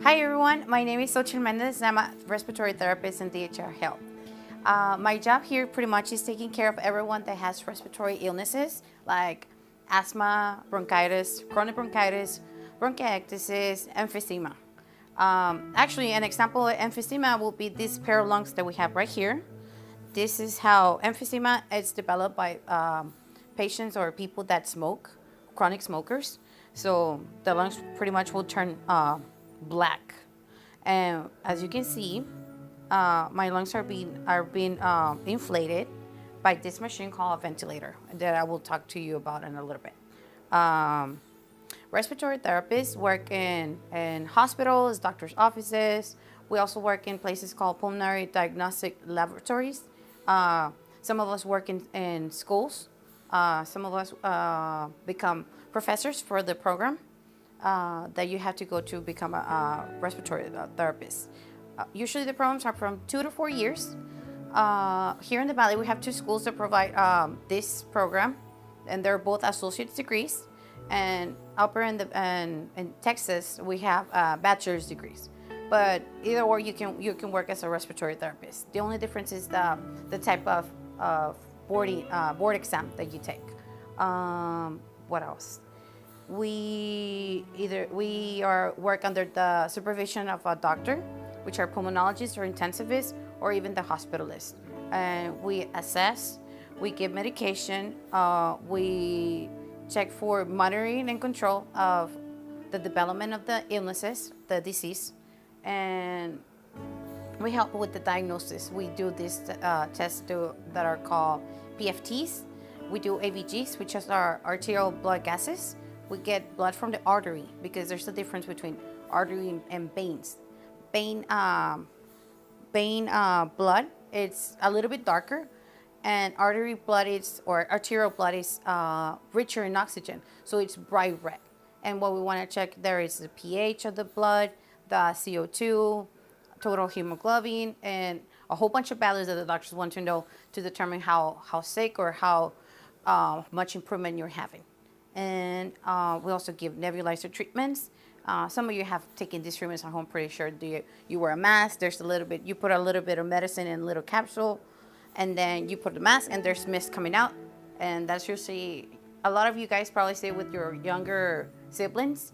Hi everyone, my name is Xochitl Mendez and I'm a respiratory therapist in DHR Health. My job here pretty much is taking care of everyone that has respiratory illnesses like asthma, bronchitis, chronic bronchitis, bronchiectasis, emphysema. Actually, an example of emphysema will be this pair of lungs that we have right here. This is how emphysema is developed by patients or people that smoke, chronic smokers. So the lungs pretty much will turn black. And as you can see, my lungs are being inflated by this machine called a ventilator that I will talk to you about in a little bit. Respiratory therapists work in hospitals, doctors' offices. We also work in places called pulmonary diagnostic laboratories. Some of us work in schools. Some of us become professors for the program that you have to go to become a respiratory therapist. Usually the programs are from 2 to 4 years. Here in the Valley, we have 2 schools that provide this program, and they're both associate's degrees. And up in Texas, we have bachelor's degrees. But either or, you can work as a respiratory therapist. The only difference is the type of board exam that you take. What else? We work under the supervision of a doctor, which are pulmonologists or intensivists, or even the hospitalist. And we assess, we give medication, we check for monitoring and control of the development of the illnesses, the disease, and we help with the diagnosis. We do these tests that are called PFTs. We do ABGs, which is our arterial blood gases. We get blood from the artery because there's a difference between artery and veins. Vein blood, it's a little bit darker, and artery blood or arterial blood is richer in oxygen, so it's bright red. And what we want to check there is the pH of the blood, the CO2, total hemoglobin, and a whole bunch of values that the doctors want to know to determine how sick or how much improvement you're having. And we also give nebulizer treatments. Some of you have taken these treatments at home, pretty sure. You wear a mask, you put a little bit of medicine in a little capsule, and then you put the mask and there's mist coming out. And that's usually, a lot of you guys probably stay with your younger siblings,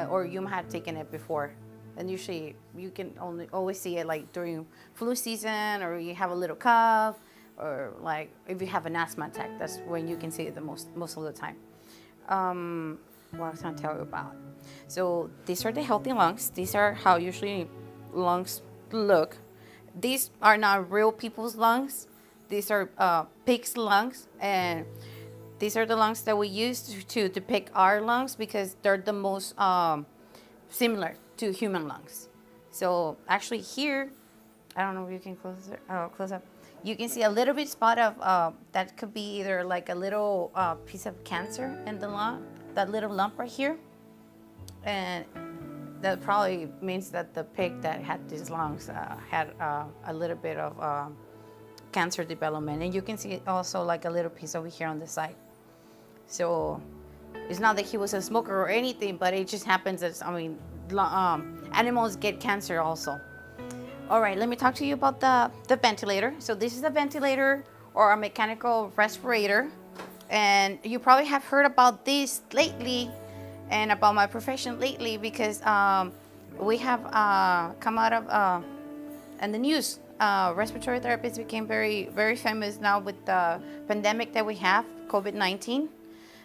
or you might have taken it before. And usually you can always see it like during flu season, or you have a little cough, or like if you have an asthma attack, that's when you can see it the most of the time. What I was going to tell you about. So these are the healthy lungs. These are how usually lungs look. These are not real people's lungs. These are pigs' lungs, and these are the lungs that we use to depict our lungs because they're the most similar to human lungs. So actually here, I don't know if you can close up. You can see a little bit spot of that could be either like a little piece of cancer in the lung, that little lump right here, and that probably means that the pig that had these lungs had a little bit of cancer development. And you can see also like a little piece over here on the side. So it's not that he was a smoker or anything, but it just happens that, animals get cancer also. All right, let me talk to you about the ventilator. So this is a ventilator or a mechanical respirator. And you probably have heard about this lately and about my profession lately because we have come out of in the news. Respiratory therapists became very, very famous now with the pandemic that we have, COVID-19.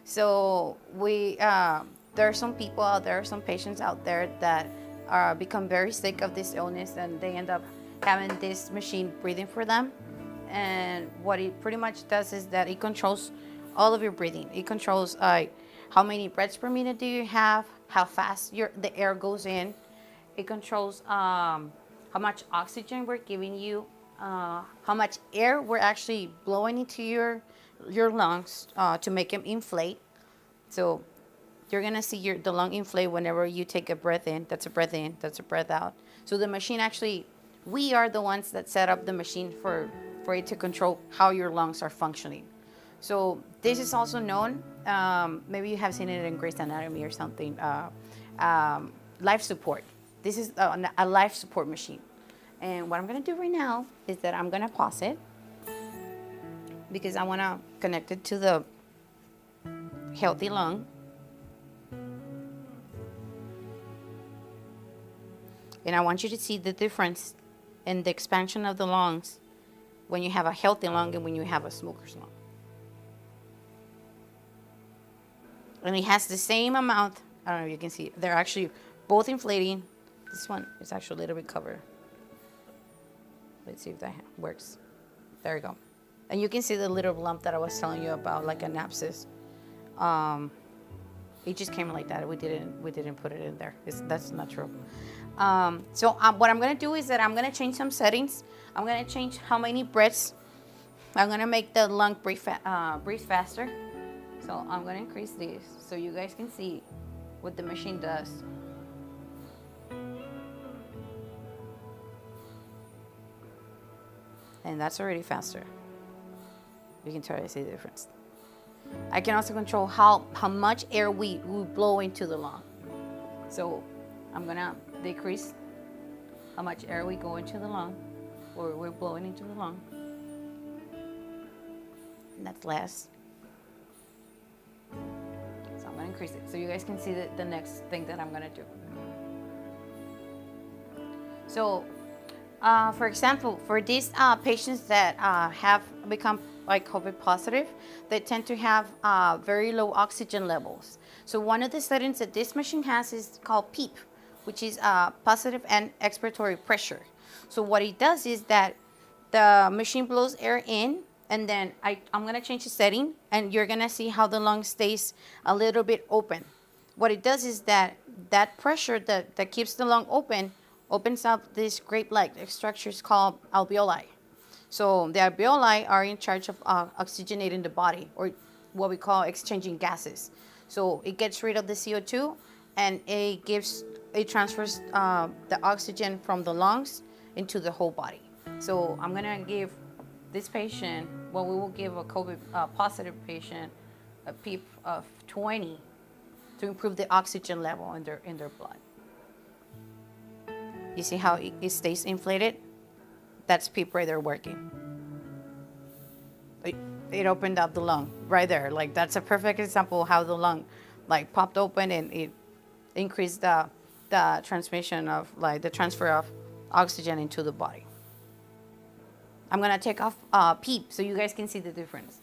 So there are some people out there, some patients out there that become very sick of this illness, and they end up having this machine breathing for them. And what it pretty much does is that it controls all of your breathing. It controls how many breaths per minute do you have, how fast the air goes in. It controls how much oxygen we're giving you, how much air we're actually blowing into your lungs to make them inflate. So you're gonna see the lung inflate whenever you take a breath in. That's a breath in, that's a breath out. So the machine actually, we are the ones that set up the machine for it to control how your lungs are functioning. So this is also known, maybe you have seen it in Grey's Anatomy or something, life support. this is a life support machine. And what I'm gonna do right now is that I'm gonna pause it because I wanna connect it to the healthy lung. And I want you to see the difference in the expansion of the lungs when you have a healthy lung and when you have a smoker's lung. And it has the same amount, I don't know if you can see, they're actually both inflating. This one is actually a little bit covered. Let's see if that works. There you go. And you can see the little lump that I was telling you about, like an abscess. It just came like that. We didn't put it in there. That's not true. So what I'm gonna do is that I'm gonna change some settings. I'm gonna change how many breaths. I'm gonna make the lung breathe faster. So I'm gonna increase this so you guys can see what the machine does. And that's already faster. You can totally see the difference. I can also control how much air we blow into the lung. So I'm gonna decrease how much air we go into the lung, or we're blowing into the lung. And that's less. So I'm gonna increase it so you guys can see the next thing that I'm gonna do. So for example, for these patients that have become like COVID positive, they tend to have very low oxygen levels. So one of the settings that this machine has is called PEEP, which is positive and expiratory pressure. So what it does is that the machine blows air in, and then I'm gonna change the setting, and you're gonna see how the lung stays a little bit open. What it does is that pressure that keeps the lung open opens up these grape-like structures called alveoli. So the alveoli are in charge of oxygenating the body, or what we call exchanging gases. So it gets rid of the CO2, and it transfers the oxygen from the lungs into the whole body. So I'm gonna give this patient, we will give a COVID positive patient a PEEP of 20 to improve the oxygen level in their blood. You see how it stays inflated? That's PEEP right there working. It opened up the lung right there. Like, that's a perfect example of how the lung like popped open, and it increased the transmission of, like, the transfer of oxygen into the body. I'm gonna take off PEEP so you guys can see the difference.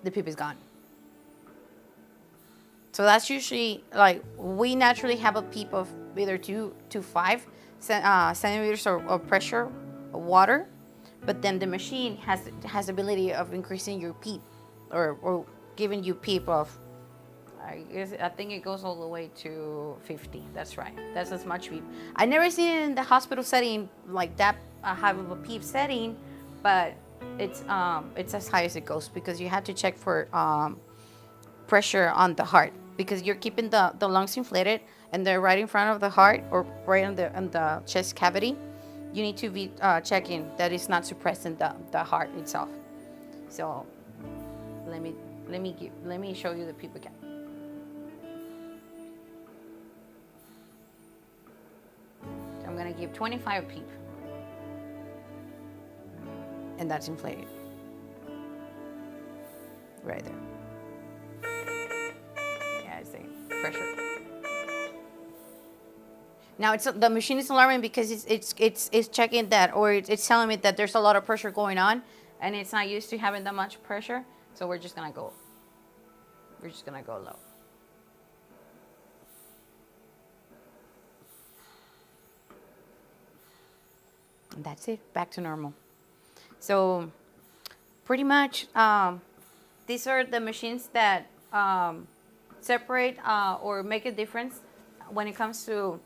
The PEEP is gone. So that's usually, like, we naturally have a PEEP of either 2 to 5 centimeters of pressure of water, but then the machine has the ability of increasing your PEEP, or giving you PEEP of, I think it goes all the way to 50. That's right. That's as much PEEP. I never seen it in the hospital setting like that, high of a PEEP setting, but it's as high as it goes, because you have to check for pressure on the heart, because you're keeping the lungs inflated, and they're right in front of the heart, or right on the chest cavity. You need to be checking that it's not suppressing the heart itself. So let me show you the PEEP again. So I'm gonna give 25 PEEP, and that's inflated right there. Pressure. Now the machine is alarming because it's checking that, or it's telling me that there's a lot of pressure going on, and it's not used to having that much pressure. So we're just gonna go low. And that's it. Back to normal. So pretty much these are the machines that separate or make a difference when it comes to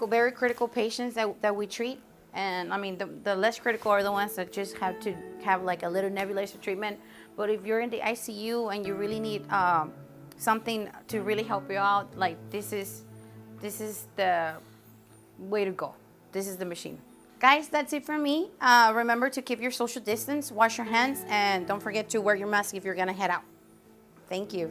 very critical patients that we treat. And I mean, the less critical are the ones that just have to have like a little nebulizer treatment. But if you're in the ICU and you really need something to really help you out, like this is the way to go. This is the machine. Guys, that's it from me. Remember to keep your social distance, wash your hands, and don't forget to wear your mask if you're gonna head out. Thank you.